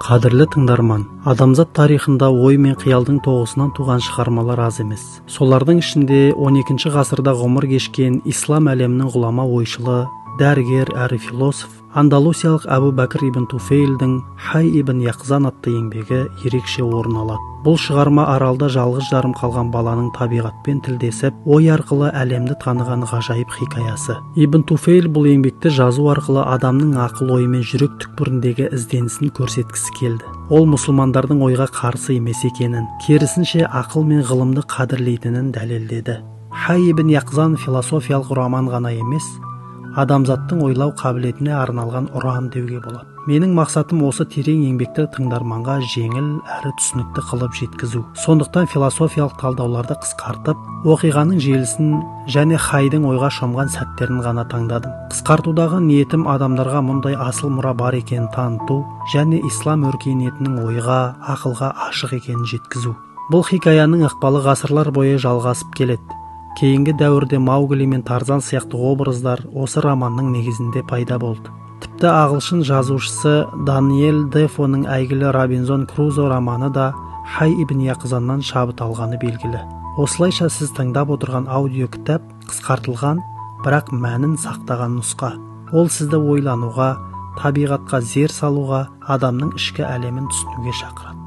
Қадірлі тыңдарман, адамзат тарихында ой мен қиялдың тоғысынан туған шығармалар аз емес. Солардың ішінде 12 ғасырда ғұмыр кешкен ислам әлемінің ғұлама ойшылы, дәрігер әрі философ, андалусиялық Әбу Бәкір ибн Туфейлдің Хай ибн Яқзан атты еңбегі ерекше орын алады. Бұл шығарма аралда жалғыз жарым қалған баланың табиғатпен тілдесіп, ой арқылы әлемді таныған ғажайып хикаясы. Ибн Туфейл бұл еңбекті жазу арқылы адамның ақыл ойы мен жүрек түкпіріндегі ізденісін көрсеткісі келді. Ол мұсылмандардың ойға қарсы емес екенін, керісінше ақыл мен ғылымды қадірлейтінін дәлелдеді. Хай ибн Яқзан философиялық роман ғана емес, адамзаттың ойлау қабілетіне арналған ұран деуге болады. Менің мақсатым осы терең еңбекті тыңдарманға жеңіл әрі түсінікті қылып жеткізу. Сондықтан философиялық талдауларды қысқартып, оқиғаның желісін және Хайдың ойға шомған сәттерін ғана таңдадым. Қысқартудағы ниетім адамдарға мұндай асыл мұра бар екенін таныту және ислам өркениетінің ойға, ақылға ашық екенін жеткізу. Бұл хикаяның ықпалы ғасырлар бойы жалғасып келеді. Кейінгі дәуірде Маугли мен Тарзан сияқты образдар осы романның негізінде пайда болды. Тіпті ағылшын жазушысы Даниэль Дефоның әйгілі Робинзон Крузо романы да Хай ибн Яқзаннан шабыт алғаны белгілі. Осылайша сіз тыңдап отырған аудио кітап қысқартылған, бірақ мәнін сақтаған нұсқа. Ол сізді ойлануға, табиғатқа зер салуға, адамның ішкі әлемін түсінуге шақырады.